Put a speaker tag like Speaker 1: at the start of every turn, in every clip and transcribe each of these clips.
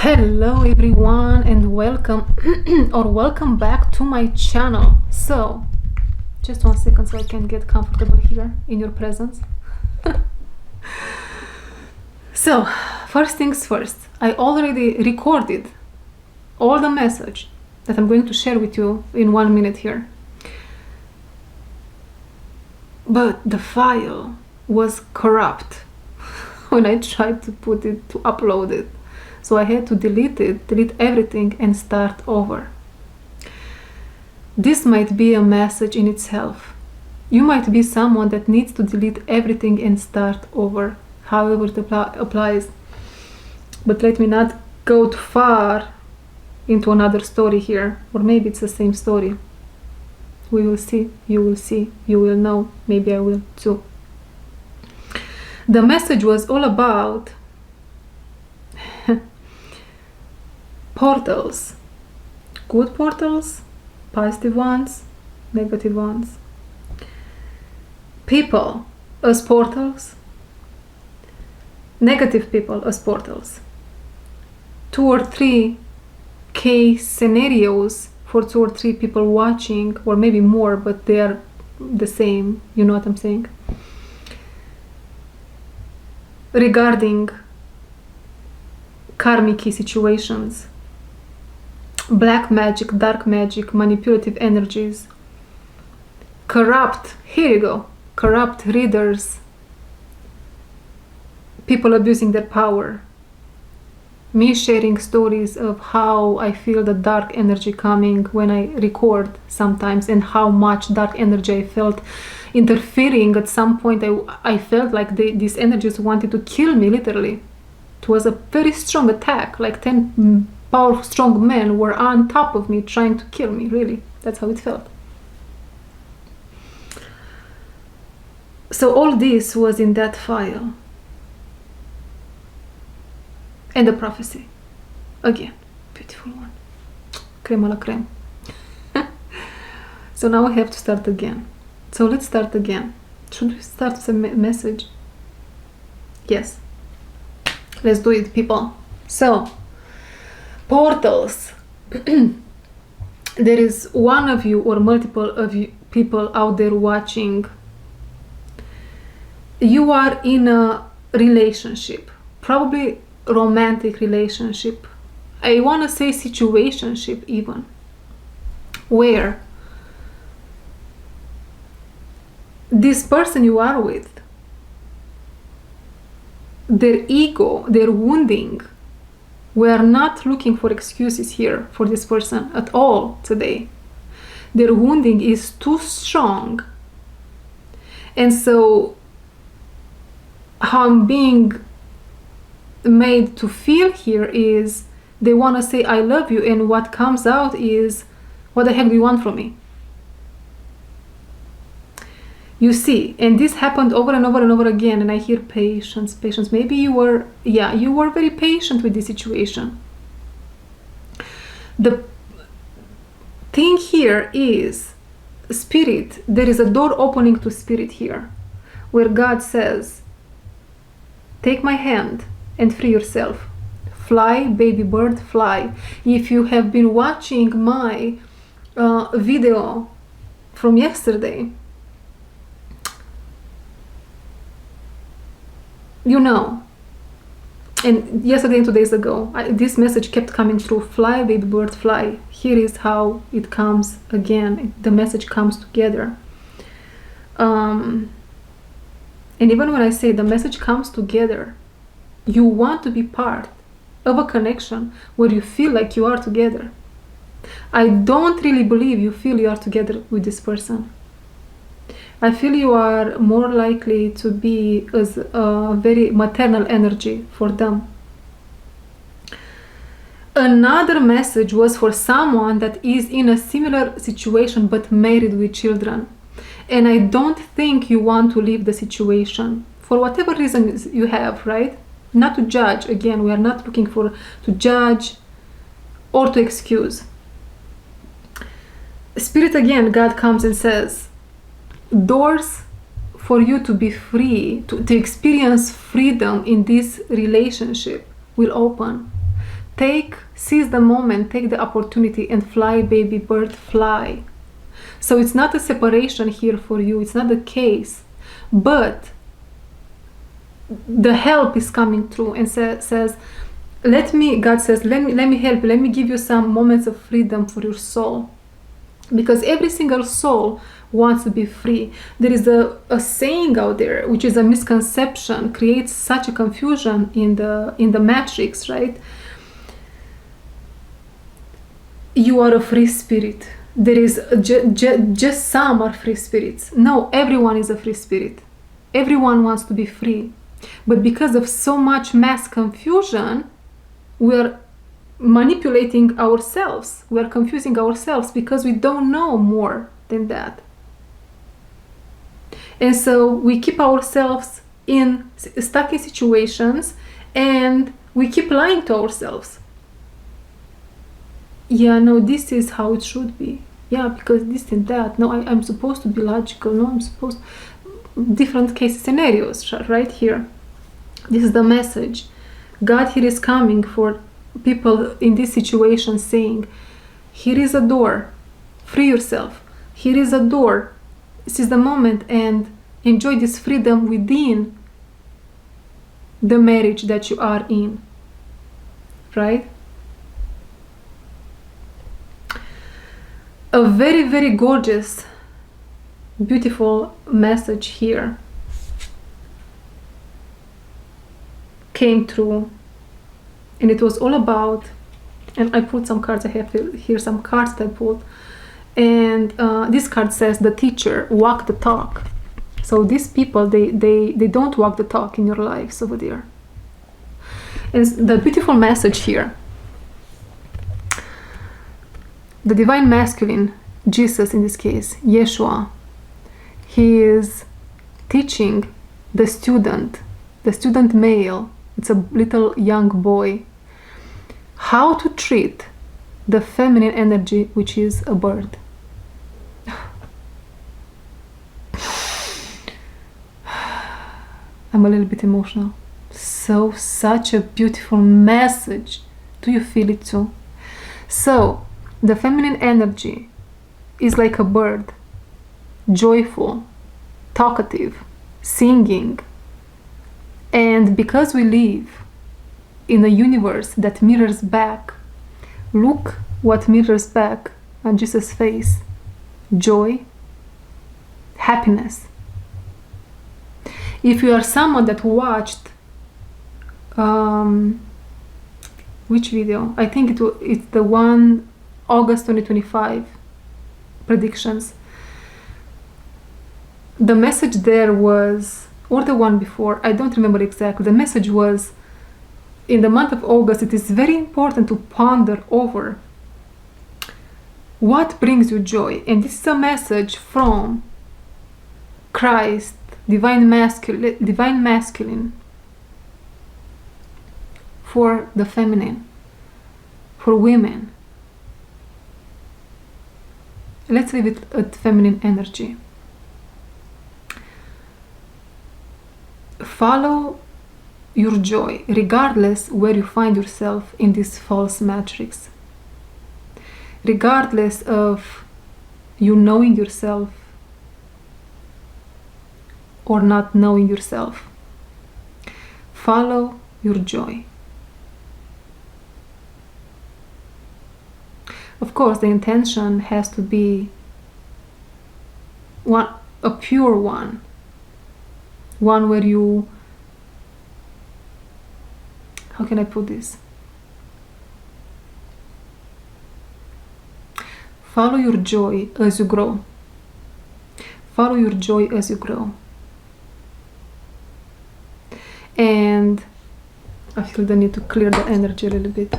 Speaker 1: Hello everyone and welcome or welcome back to my channel. So just 1 second so I can get comfortable here in your presence. So first things first, I already recorded all the message that I'm going to share with you in 1 minute here, but the file was corrupt when I tried to upload it. So I had to delete everything and start over. This might be a message in itself. You might be someone that needs to delete everything and start over, however it applies. But let me not go too far into another story here, or maybe it's the same story. We will see, you will know, maybe I will too. The message was all about portals, good portals, positive ones, negative ones. People as portals, negative people as portals. 2 or 3 case scenarios for 2 or 3 people watching, or maybe more, but they are the same, you know what I'm saying, regarding karmic situations. Black magic, dark magic, manipulative energies, corrupt readers, people abusing their power, me sharing stories of how I feel the dark energy coming when I record sometimes, and how much dark energy I felt interfering. At some point I felt like these energies wanted to kill me, literally. It was a very strong attack, like 10 powerful, strong men were on top of me trying to kill me, really. That's how it felt. So all this was in that file. And the prophecy. Again, beautiful one. Crema la creme. So now I have to start again. So let's start again. Should we start with a message? Yes. Let's do it, people. So, portals. There is one of you or multiple of you people out there watching. You are in a relationship, probably romantic relationship. I want to say situationship even, where this person you are with, their ego, their wounding. We are not looking for excuses here for this person at all today. Their wounding is too strong. And so how I'm being made to feel here is they want to say I love you, and what comes out is, what the heck do you want from me? You see, and this happened over and over and over again, and I hear patience. Maybe you were very patient with this situation. The thing here is spirit. There is a door opening to spirit here, where God says, take my hand and free yourself. Fly, baby bird, fly. If you have been watching my video from yesterday, you know, and yesterday and 2 days ago, this message kept coming through. Fly, baby bird, fly. Here is how it comes again. The message comes together. And even when I say the message comes together, you want to be part of a connection where you feel like you are together. I don't really believe you feel you are together with this person. I feel you are more likely to be as a very maternal energy for them. Another message was for someone that is in a similar situation but married with children. And I don't think you want to leave the situation for whatever reason you have, right? Not to judge. Again, we are not looking to judge or to excuse. Spirit, again, God comes and says, doors for you to be free, to experience freedom in this relationship will open. seize the moment, take the opportunity, and fly, baby bird, fly. So it's not a separation here for you, it's not the case, but the help is coming through and says, God says, let me help you, let me give you some moments of freedom for your soul. Because every single soul wants to be free. There is a saying out there, which is a misconception, creates such a confusion in the matrix, right? You are a free spirit. There is just some are free spirits. No, everyone is a free spirit. Everyone wants to be free. But because of so much mass confusion, we're manipulating ourselves. We're confusing ourselves because we don't know more than that. And so we keep ourselves stuck in situations, and we keep lying to ourselves. Yeah, no, this is how it should be. Yeah, because this and that. No, I'm supposed to be logical. No, I'm supposed... Different case scenarios right here. This is the message. God here is coming for people in this situation, saying, here is a door. Free yourself. Here is a door. This is the moment, and enjoy this freedom within the marriage that you are in. Right? A very, very gorgeous, beautiful message here came through, and it was all about, and I put some cards, I have here some cards that I pulled, and this card says the teacher, walk the talk. So these people, they don't walk the talk in your lives over there. And the beautiful message here, the divine masculine, Jesus in this case, Yeshua, he is teaching the student male, it's a little young boy, how to treat the feminine energy, which is a bird. I'm a little bit emotional. So, such a beautiful message. Do you feel it too? So, the feminine energy is like a bird, joyful, talkative, singing. And because we live in a universe that mirrors back, look what mirrors back on Jesus' face: joy, happiness. If you are someone that watched which video? I think it's the one August 2025 predictions. The message there was, or the one before, I don't remember exactly. The message was, in the month of August, it is very important to ponder over what brings you joy. And this is a message from Christ, divine masculine, for the feminine, for women. Let's leave it at feminine energy. Follow your joy, regardless where you find yourself in this false matrix. Regardless of you knowing yourself or not knowing yourself. Follow your joy. Of course, the intention has to be a pure one where you, how can I put this? Follow your joy as you grow. Follow your joy as you grow. And I feel the need to clear the energy a little bit.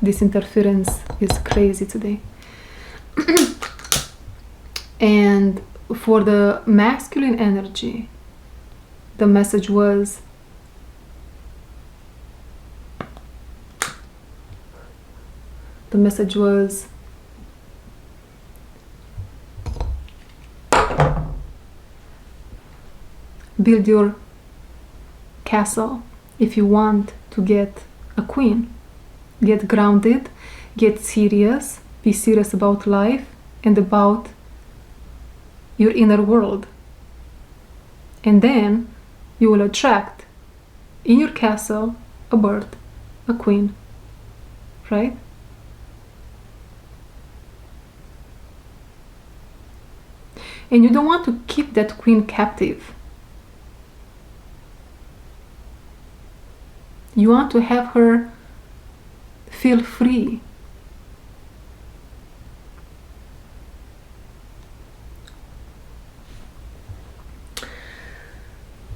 Speaker 1: This interference is crazy today. And for the masculine energy, the message was, build your castle if you want to get a queen. get grounded, get serious, be serious about life and about your inner world. And then you will attract in your castle a bird, a queen, right? And you don't want to keep that queen captive. You want to have her feel free.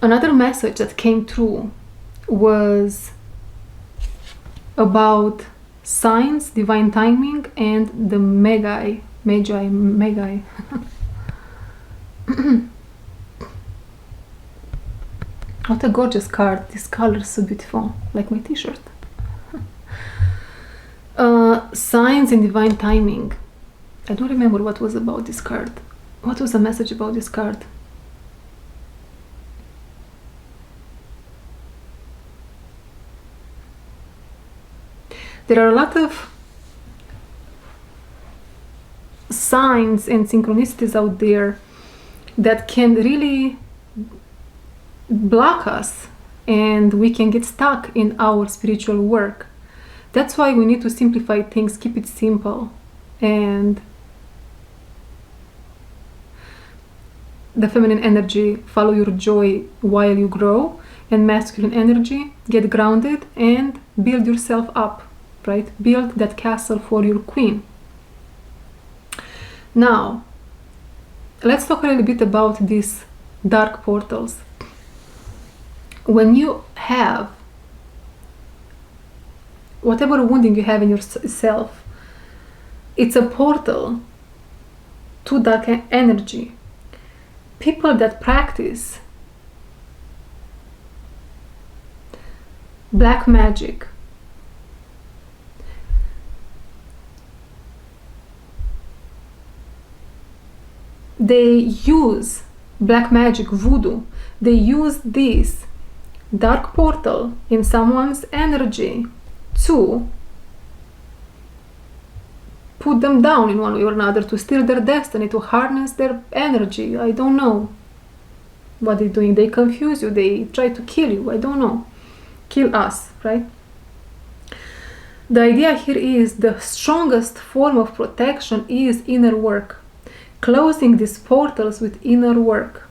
Speaker 1: Another message that came through was about signs, divine timing, and the magi. What a gorgeous card. This color is so beautiful, like my t-shirt. Signs and divine timing. I don't remember what was about this card. What was the message about this card? There are a lot of signs and synchronicities out there that can really block us and we can get stuck in our spiritual work. That's why we need to simplify things, keep it simple, and the feminine energy, follow your joy while you grow, and masculine energy, get grounded and build yourself up, right? Build that castle for your queen. Now, let's talk a little bit about these dark portals. When you have whatever wounding you have in yourself, it's a portal to dark energy. People that practice black magic, they use black magic, voodoo, they use this dark portal in someone's energy to put them down in one way or another, to steal their destiny, to harness their energy. I don't know what they're doing. They confuse you, they try to kill you, I don't know. Kill us, right? The idea here is the strongest form of protection is inner work. Closing these portals with inner work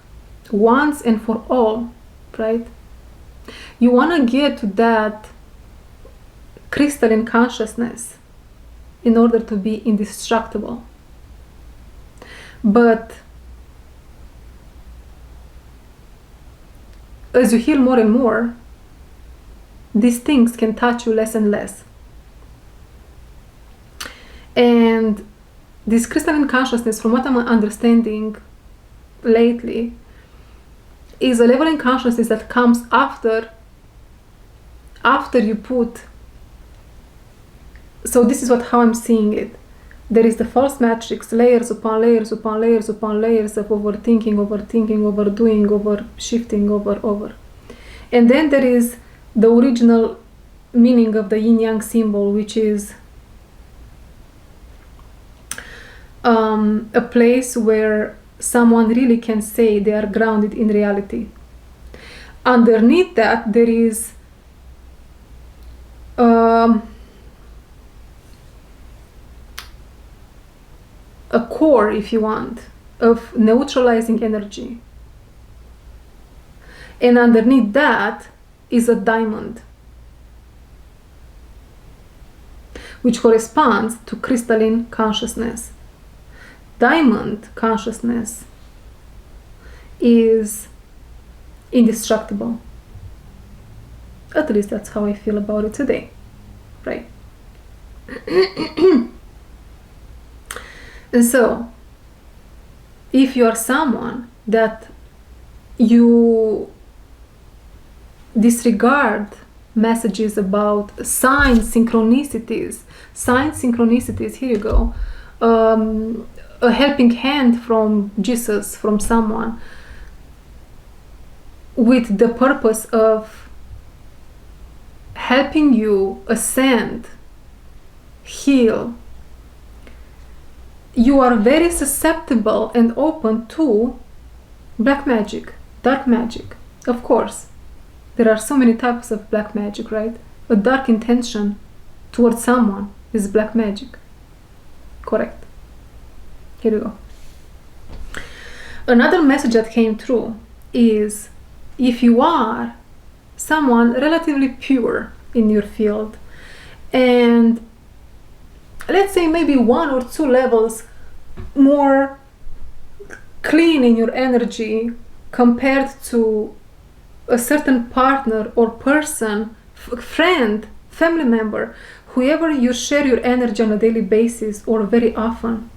Speaker 1: once and for all, right? You want to get to that crystalline consciousness in order to be indestructible. But as you heal more and more, these things can touch you less and less. And this crystalline consciousness, from what I'm understanding lately, is a level in consciousness that comes after you put. So this is how I'm seeing it. There is the false matrix, layers upon layers upon layers upon layers of overthinking, overdoing, over shifting, over. And then there is the original meaning of the yin-yang symbol, which is a place where someone really can say they are grounded in reality. Underneath that, there is a core, if you want, of neutralizing energy. And underneath that is a diamond, which corresponds to crystalline consciousness. Diamond consciousness is indestructible. At least that's how I feel about it today, right? And so, if you are someone that you disregard messages about signs, synchronicities, here you go, a helping hand from Jesus, from someone, with the purpose of helping you ascend heal, you are very susceptible and open to black magic, dark magic. Of course, there are so many types of black magic, right? A dark intention towards someone is black magic. Correct. Here we go. Another message that came through is, if you are someone relatively pure in your field, and let's say maybe 1 or 2 levels more clean in your energy compared to a certain partner or person, friend, family member, whoever you share your energy on a daily basis or very often.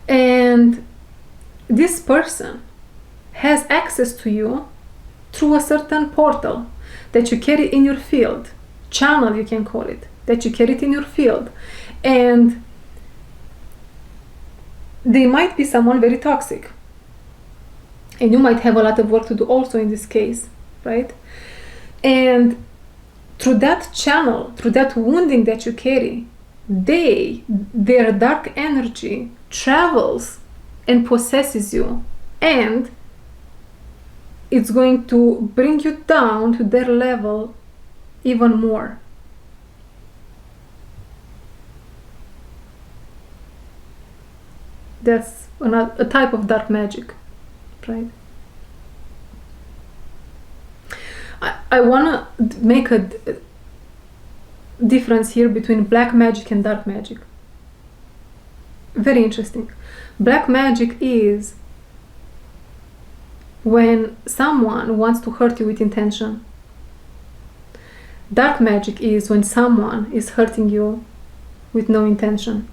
Speaker 1: And this person has access to you through a certain portal that you carry in your field, channel you can call it, that you carry it in your field. And they might be someone very toxic. And you might have a lot of work to do also in this case, right? And through that channel, through that wounding that you carry, their dark energy travels and possesses you, and it's going to bring you down to their level even more. That's a type of dark magic, right? I want to make a difference here between black magic and dark magic. Very interesting. Black magic is when someone wants to hurt you with intention. Dark magic is when someone is hurting you with no intention.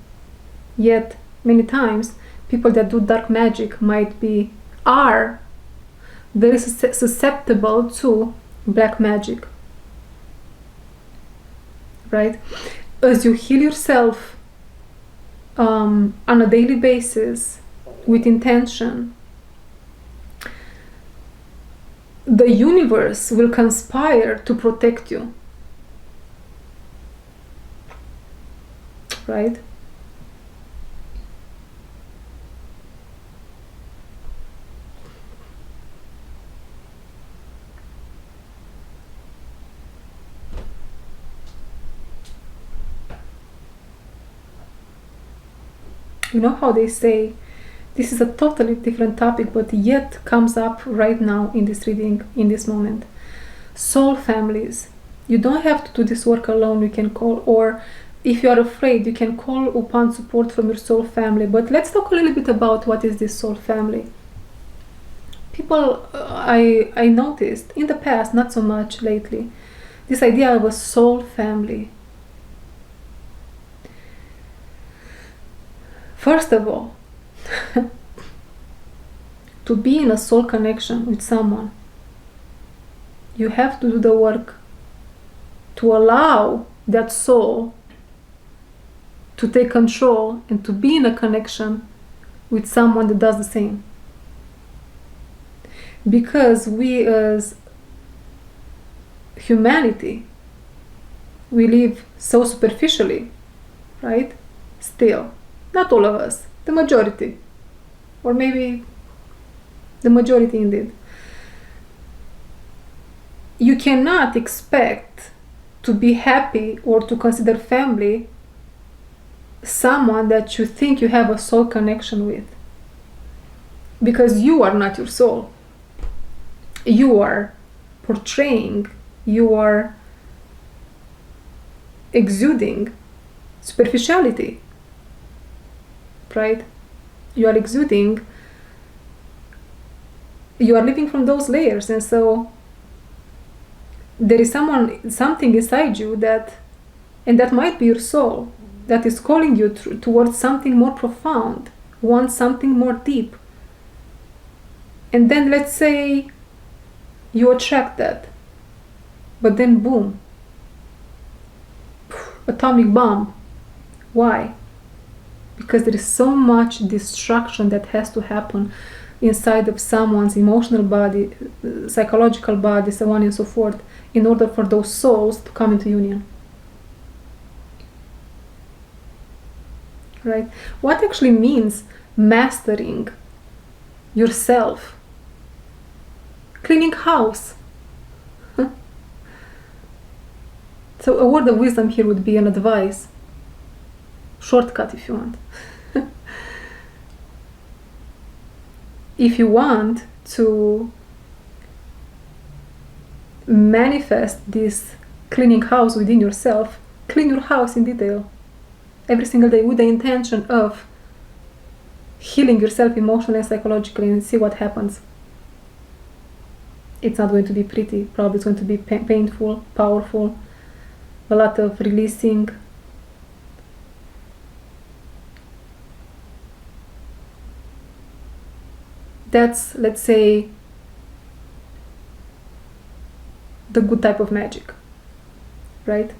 Speaker 1: Yet, many times, people that do dark magic are very susceptible to black magic, right? As you heal yourself on a daily basis with intention, the universe will conspire to protect you, right? You know how they say, this is a totally different topic, but yet comes up right now in this reading, in this moment. Soul families. You don't have to do this work alone. You can call, or if you are afraid, you can call upon support from your soul family. But let's talk a little bit about what is this soul family. People, I noticed in the past, not so much lately, this idea of a soul family. First of all, to be in a soul connection with someone, you have to do the work to allow that soul to take control and to be in a connection with someone that does the same. Because we as humanity, we live so superficially, right? Still. Not all of us, the majority, or maybe the majority indeed. You cannot expect to be happy or to consider family someone that you think you have a soul connection with, because you are not your soul. You are portraying, you are exuding superficiality. Right? You are exuding, you are living from those layers, and so there is something inside you and that might be your soul, that is calling you towards something more profound, wants something more deep. And then let's say you attract that, but then boom, atomic bomb. Why? Because there is so much destruction that has to happen inside of someone's emotional body, psychological body, so on and so forth, in order for those souls to come into union. right? What actually means mastering yourself? Cleaning house. So a word of wisdom here would be an advice. Shortcut if you want. If you want to manifest this cleaning house within yourself, clean your house in detail every single day with the intention of healing yourself emotionally and psychologically, and see what happens. It's not going to be pretty, probably it's going to be painful, powerful, a lot of releasing. That's, let's say, the good type of magic, right?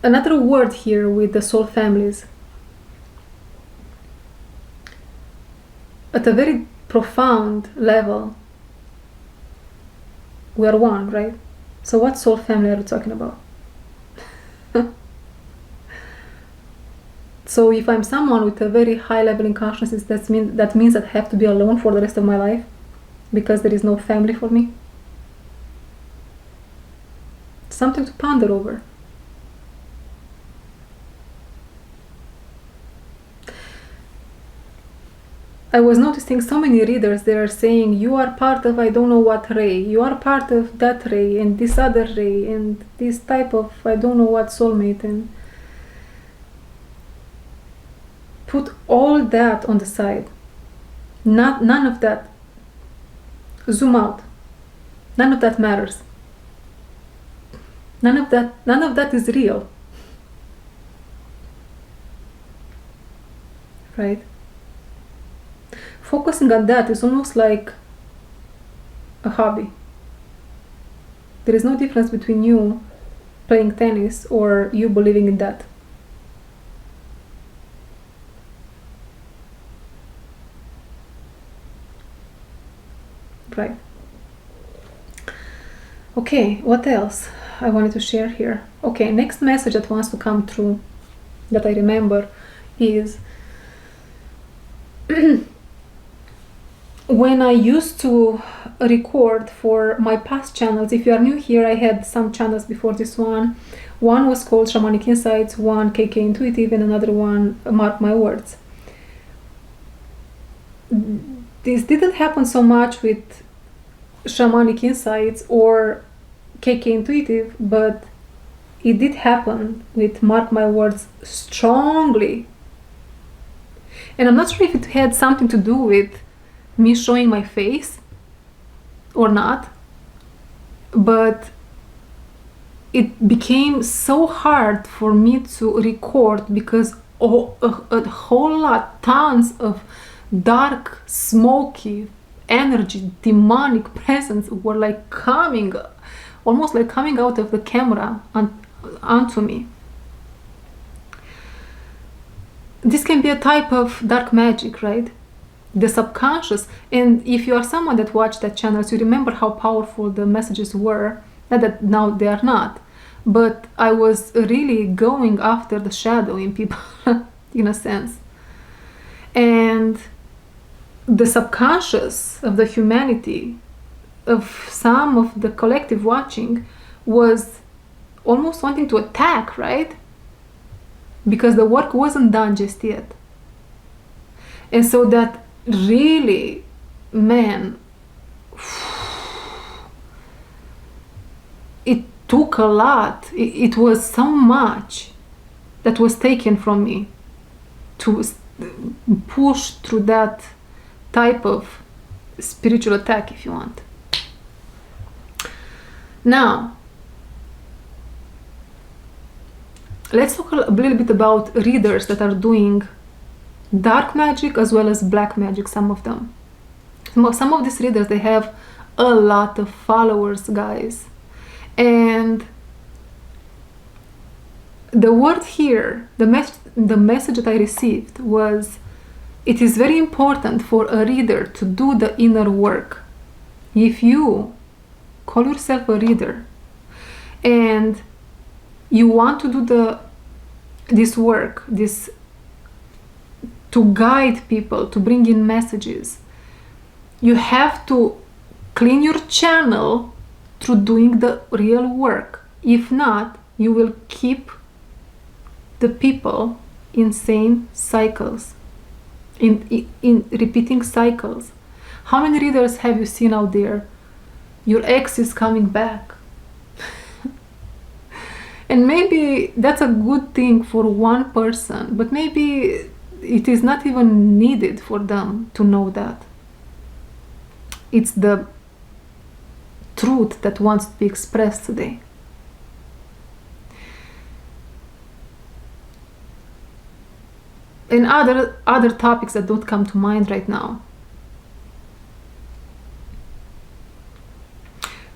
Speaker 1: Another word here with the soul families. At a very profound level, we are one, right? So what soul family are we talking about? So if I'm someone with a very high level in consciousness, that means that I have to be alone for the rest of my life because there is no family for me. Something to ponder over. I was noticing so many readers, they are saying, you are part of I don't know what ray, you are part of that ray, and this other ray, and this type of I don't know what soulmate, and put all that on the side. None of that. Zoom out. None of that matters. None of that is real. Right? Focusing on that is almost like a hobby. There is no difference between you playing tennis or you believing in that. Right. Okay, what else I wanted to share here? Okay, next message that wants to come through, that I remember, is when I used to record for my past channels. If you are new here, I had some channels before this one. One was called Shamanic Insights, one KK Intuitive, and another one Mark My Words. This didn't happen so much with Shamanic Insights or KK Intuitive, but it did happen with Mark My Words strongly. And I'm not sure if it had something to do with me showing my face or not, but it became so hard for me to record because a whole lot, tons of dark, smoky energy, demonic presence were like coming, almost like coming out of the camera onto me. This can be a type of dark magic, right? The subconscious. And if you are someone that watched that channel, you remember how powerful the messages were. Not that now they are not, but I was really going after the shadow in people in a sense. And the subconscious of the humanity, of some of the collective watching, was almost wanting to attack, right? Because the work wasn't done just yet. And so that really, man, it took a lot. It was so much that was taken from me to push through that type of spiritual attack, if you want. Now, let's talk a little bit about readers that are doing dark magic as well as black magic, some of them. Some of these readers, they have a lot of followers, guys. And the word here, the message that I received was, it is very important for a reader to do the inner work. If you call yourself a reader and you want to do this work, this to guide people, to bring in messages, you have to clean your channel through doing the real work. If not, you will keep the people in same cycles, in repeating cycles. How many readers have you seen out there? Your ex is coming back. And maybe that's a good thing for one person, but maybe it is not even needed for them to know that. It's the truth that wants to be expressed today. And other topics that don't come to mind right now.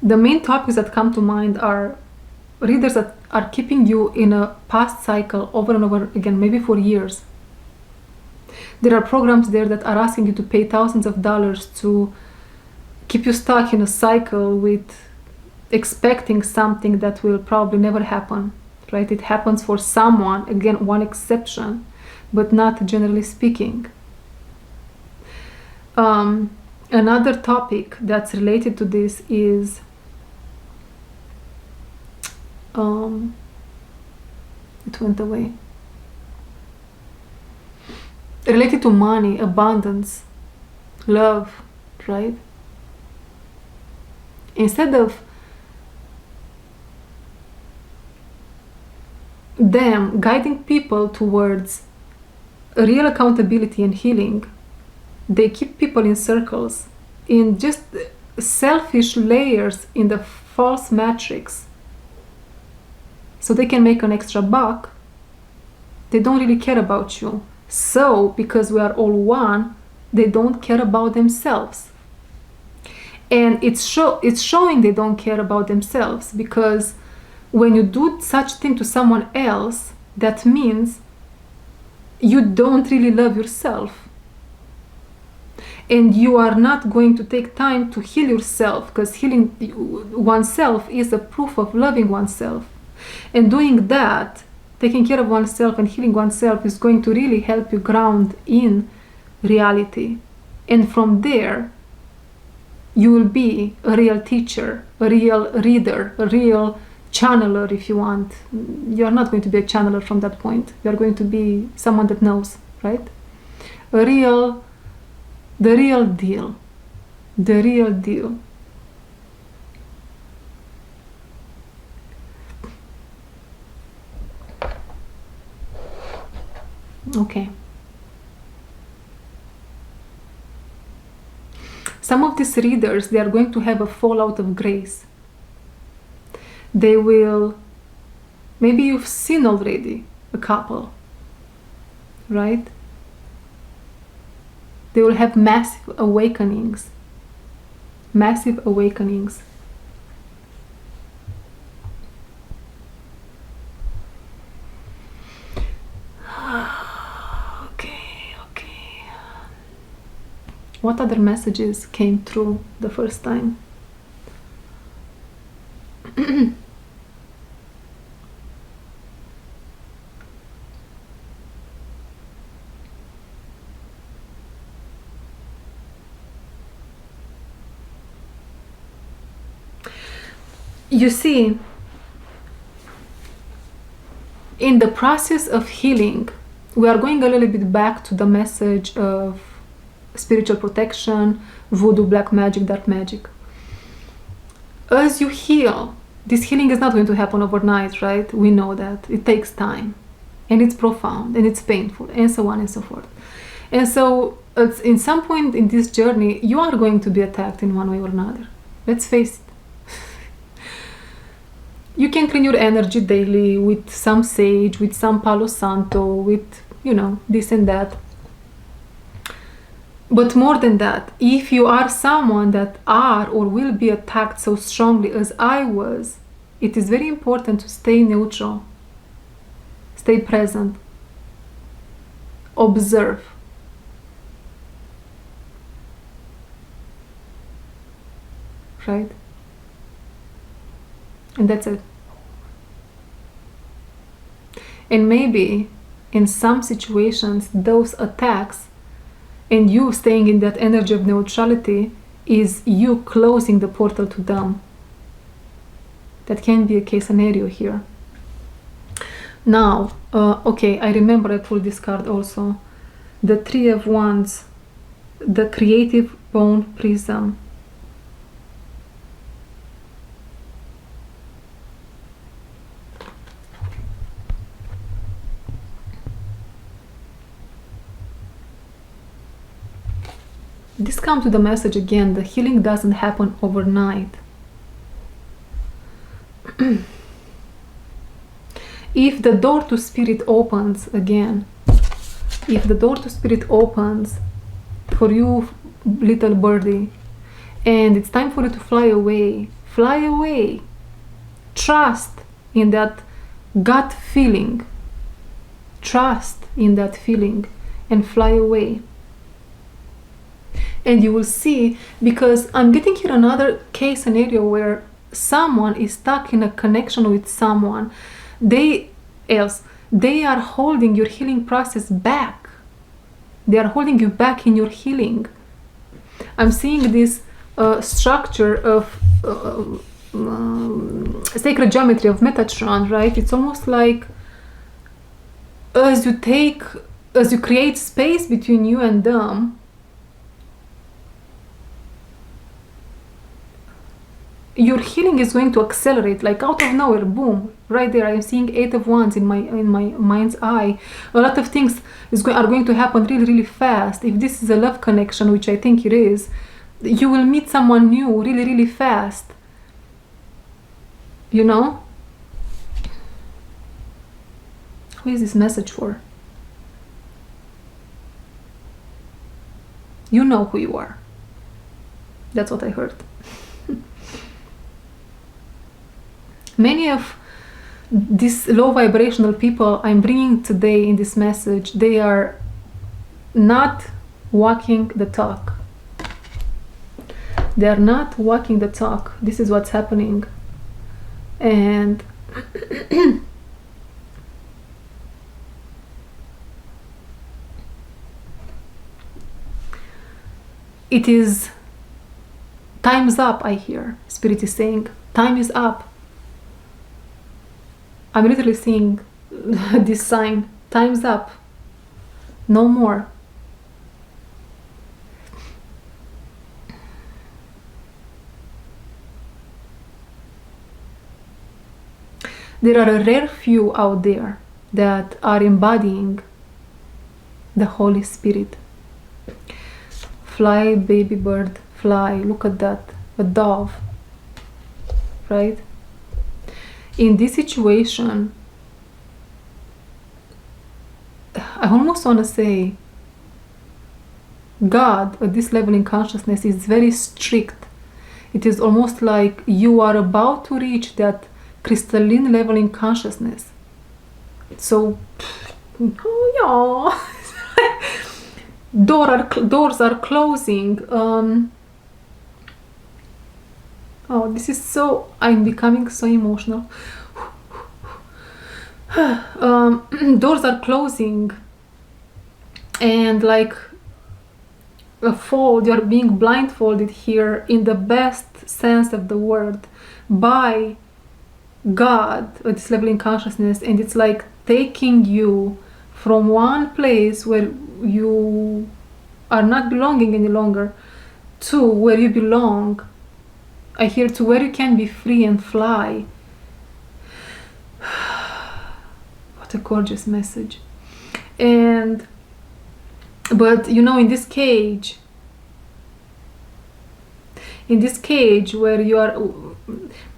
Speaker 1: The main topics that come to mind are readers that are keeping you in a past cycle over and over again, maybe for years. There are programs there that are asking you to pay thousands of dollars to keep you stuck in a cycle with expecting something that will probably never happen, right? It happens for someone, again, one exception, but not generally speaking. Another topic that's related to this is it went away. Related to money, abundance, love, right? Instead of them guiding people towards real accountability and healing, they keep people in circles, in just selfish layers in the false matrix, so they can make an extra buck. They don't really care about you. So, because we are all one, they don't care about themselves. And it's showing they don't care about themselves, because when you do such thing to someone else, that means you don't really love yourself. And you are not going to take time to heal yourself, because healing oneself is a proof of loving oneself. And doing that, taking care of oneself and healing oneself, is going to really help you ground in reality. And from there, you will be a real teacher, a real reader, a real channeler if you want. You are not going to be a channeler from that point. You are going to be someone that knows, right? The real deal. The real deal. Okay. Some of these readers, they are going to have a fallout of grace. They will, maybe you've seen already a couple, right? They will have massive awakenings. Massive awakenings. What other messages came through the first time? You see, in the process of healing, we are going a little bit back to the message of spiritual protection, voodoo, black magic, dark magic. As you heal, this healing is not going to happen overnight, right? We know that. It takes time, and it's profound, and it's painful, and so on and so forth. And so, in some point in this journey, you are going to be attacked in one way or another. Let's face it. You can clean your energy daily with some sage, with some Palo Santo, with, this and that. But more than that, if you are someone that are or will be attacked so strongly as I was, it is very important to stay neutral, stay present, observe. Right? And that's it. And maybe in some situations, those attacks and you staying in that energy of neutrality is you closing the portal to them. That can be a case scenario here. Now, okay, I remember I pulled this card also. The Three of Wands, the creative bone prism. This comes to the message again, the healing doesn't happen overnight. If the door to spirit opens again, if the door to spirit opens for you, little birdie, and it's time for you to fly away, fly away. Trust in that gut feeling. Trust in that feeling and fly away. And you will see, because I'm getting here another case scenario where someone is stuck in a connection with someone they are holding your healing process back. They are holding you back in your healing. I'm seeing this structure of sacred geometry of Metatron, right? It's almost like as you create space between you and them, your healing is going to accelerate, like out of nowhere, boom, right there. I'm seeing Eight of Wands in my mind's eye. A lot of things are going to happen really, really fast. If this is a love connection, which I think it is, you will meet someone new really, really fast. You know? Who is this message for? You know who you are. That's what I heard. Many of these low vibrational people I'm bringing today in this message, they are not walking the talk. They are not walking the talk. This is what's happening. And it is time's up, I hear. Spirit is saying, time is up. I'm literally seeing this sign, time's up, no more. There are a rare few out there that are embodying the Holy Spirit. Fly, baby bird, fly, look at that, a dove, right? In this situation, I almost want to say God at this level in consciousness is very strict. It is almost like you are about to reach that crystalline level in consciousness. So, oh yeah, doors are closing. Oh, this is so, I'm becoming so emotional. Doors are closing and like a fold, you're being blindfolded here in the best sense of the word by God at this level in consciousness, and it's like taking you from one place where you are not belonging any longer to where you belong. I hear to where you can be free and fly. What a gorgeous message. But you know, in this cage where you are,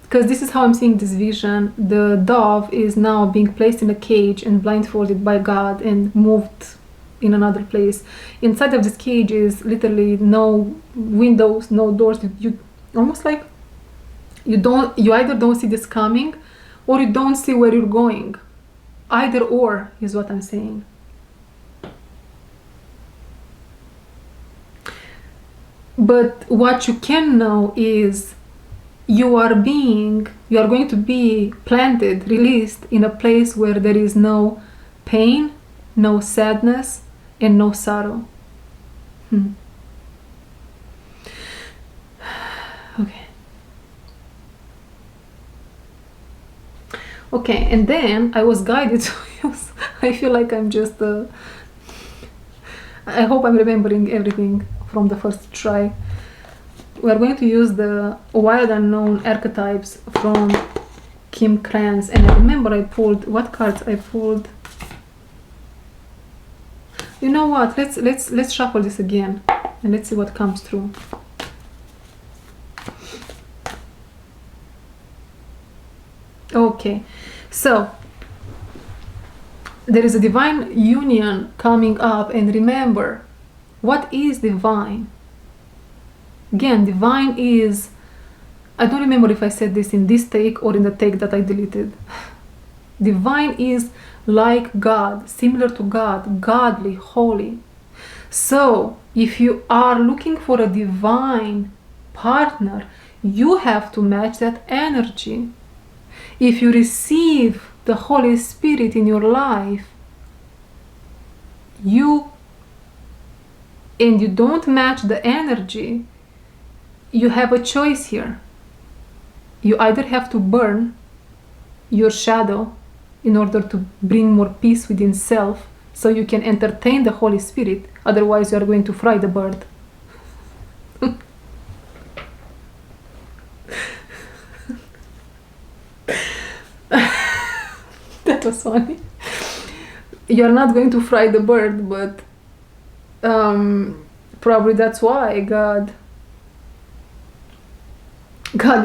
Speaker 1: because this is how I'm seeing this vision, the dove is now being placed in a cage and blindfolded by God and moved in another place. Inside of this cage is literally no windows, no doors. You almost like you either don't see this coming or you don't see where you're going. Either or is what I'm saying. But what you can know is you are going to be planted, released in a place where there is no pain, no sadness, and no sorrow. Okay. Okay, and then I was guided to use, I feel like I'm just, I hope I'm remembering everything from the first try. We're going to use the Wild Unknown Archetypes from Kim Krans, and I remember I pulled, what cards I pulled? You know what, let's shuffle this again, and let's see what comes through. Okay, so there is a divine union coming up, and remember, what is divine? Again, divine is, I don't remember if I said this in this take or in the take that I deleted. Divine is like God, similar to God, godly, holy. So if you are looking for a divine partner, you have to match that energy. If you receive the Holy Spirit in your life, and you don't match the energy, you have a choice here. You either have to burn your shadow in order to bring more peace within self so you can entertain the Holy Spirit, otherwise you are going to fry the bird. That was funny. You're not going to fry the bird, but probably that's why God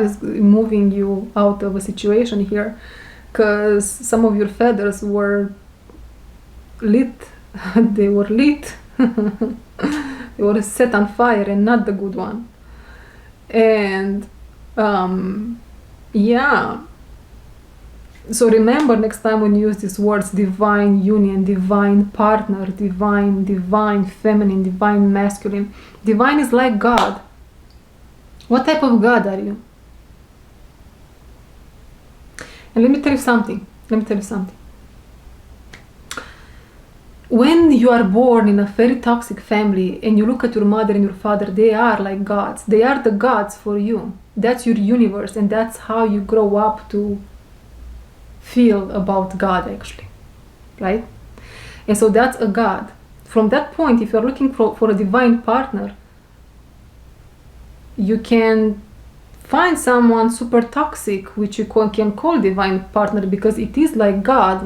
Speaker 1: is moving you out of a situation here, because some of your feathers were lit. They were lit. They were set on fire, and not the good one. And yeah, so remember next time when you use these words, divine union, divine partner, divine feminine, divine masculine. Divine is like God. What type of God are you? And let me tell you something. When you are born in a very toxic family and you look at your mother and your father, they are like gods. They are the gods for you. That's your universe, and that's how you grow up to feel about God, actually, right? And so that's a God. From that point, if you're looking for a divine partner, you can find someone super toxic, which you can call divine partner, because it is like God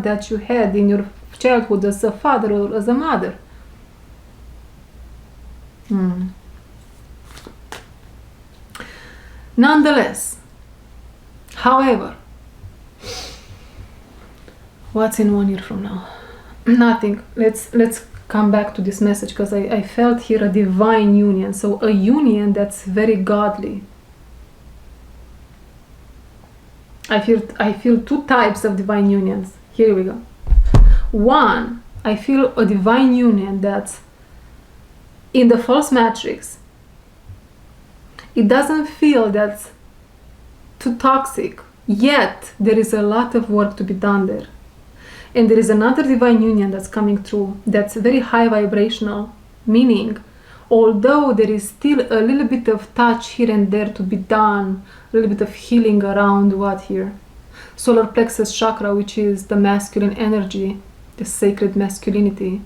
Speaker 1: that you had in your childhood as a father or as a mother. Nonetheless, however, what's in 1 year from now? Nothing. Let's come back to this message, because I felt here a divine union. So a union that's very godly. I feel two types of divine unions. Here we go. One, I feel a divine union that's in the false matrix. It doesn't feel that's too toxic, yet there is a lot of work to be done there. And there is another divine union that's coming through that's very high vibrational, meaning although there is still a little bit of touch here and there to be done, a little bit of healing around what here? Solar plexus chakra, which is the masculine energy, the sacred masculinity,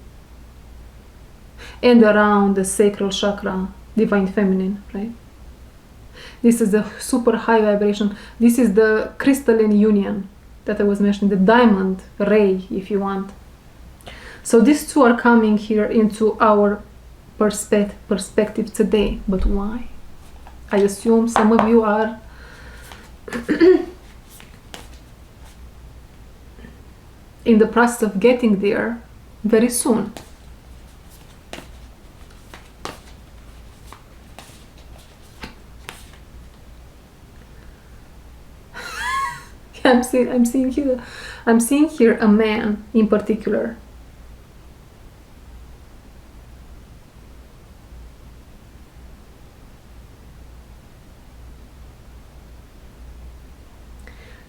Speaker 1: and around the sacral chakra, divine feminine, right? This is a super high vibration. This is the crystalline union that I was mentioning, the diamond ray, if you want. So these two are coming here into our perspective today. But why? I assume some of you are in the process of getting there very soon. I'm seeing here a man in particular.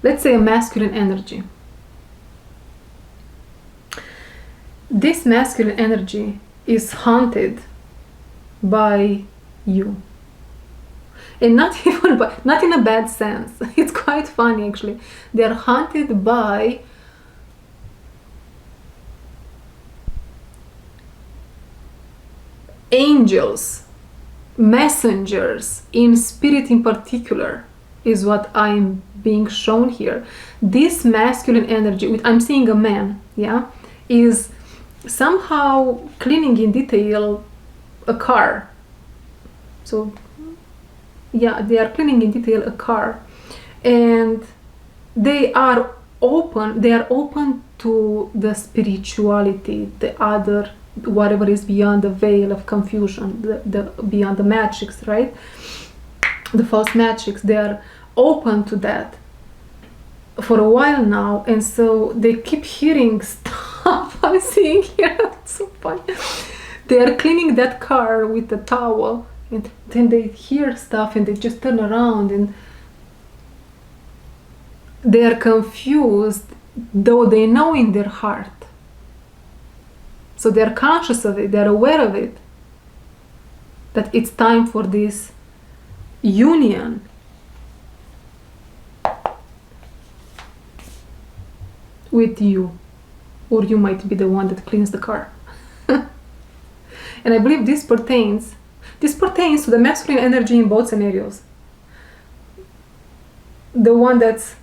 Speaker 1: Let's say a masculine energy. This masculine energy is haunted by you. And not even not in a bad sense. It's quite funny actually. They are haunted by angels, messengers, in spirit in particular, is what I'm being shown here. This masculine energy, I'm seeing a man, yeah, is somehow cleaning in detail a car. So yeah, they are cleaning in detail a car, and they are open to the spirituality, the other, whatever is beyond the veil of confusion, the beyond the matrix, right? The false matrix. They are open to that for a while now, and so they keep hearing stuff. I'm seeing here. It's so funny. They are cleaning that car with a towel, and then they hear stuff and they just turn around and they are confused, though they know in their heart. So they're conscious of it, they're aware of it, that it's time for this union. With you, or you might be the one that cleans the car. And I believe this pertains to the masculine energy in both scenarios. The one that's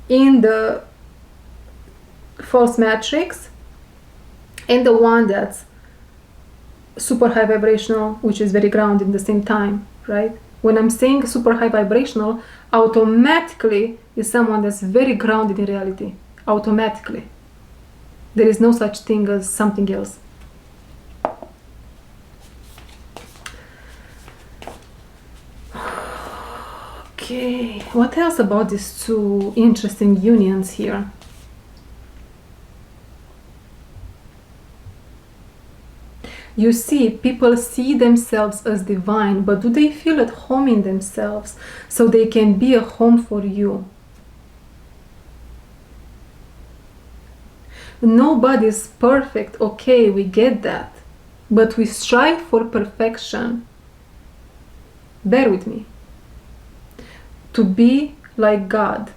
Speaker 1: in the false matrix, and the one that's super high vibrational, which is very grounded at the same time, right? When I'm saying super high vibrational, automatically is someone that's very grounded in reality. Automatically. There is no such thing as something else. Okay, what else about these two interesting unions here? You see, people see themselves as divine, but do they feel at home in themselves so they can be a home for you? Nobody's perfect, okay, we get that. But we strive for perfection. Bear with me. To be like God.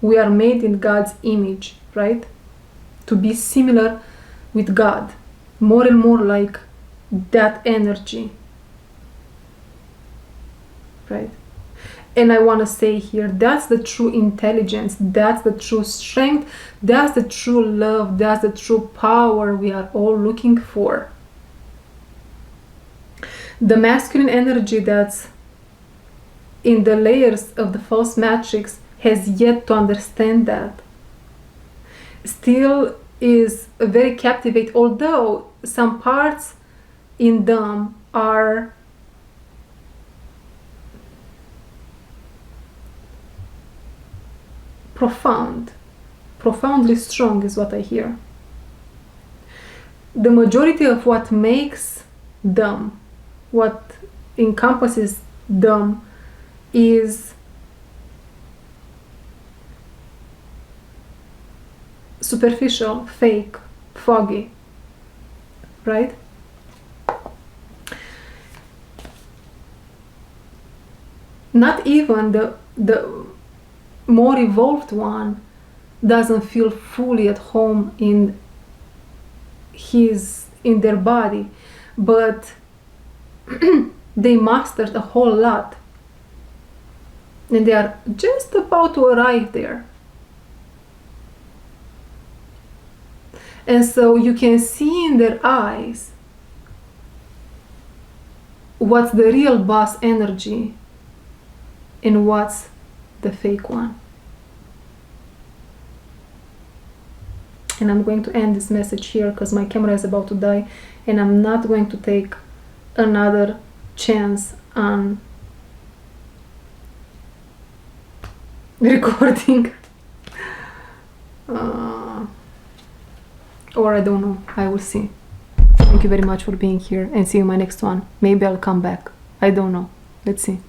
Speaker 1: We are made in God's image, right? To be similar with God. More and more like that energy. Right? And I want to say here, that's the true intelligence, that's the true strength, that's the true love, that's the true power we are all looking for. The masculine energy that's in the layers of the false matrix has yet to understand that. Still is very captivating, although some parts in them are profoundly strong is what I hear. The majority of what makes them, what encompasses them, is superficial, fake, foggy, right? Not even the more evolved one doesn't feel fully at home in their body, but they mastered a whole lot, and they are just about to arrive there. And so you can see in their eyes what's the real boss energy and what's the fake one. And I'm going to end this message here because my camera is about to die, and I'm not going to take another chance on recording. Or I don't know, I will see. Thank you very much for being here, and see you in my next one. Maybe I'll come back. I don't know. Let's see.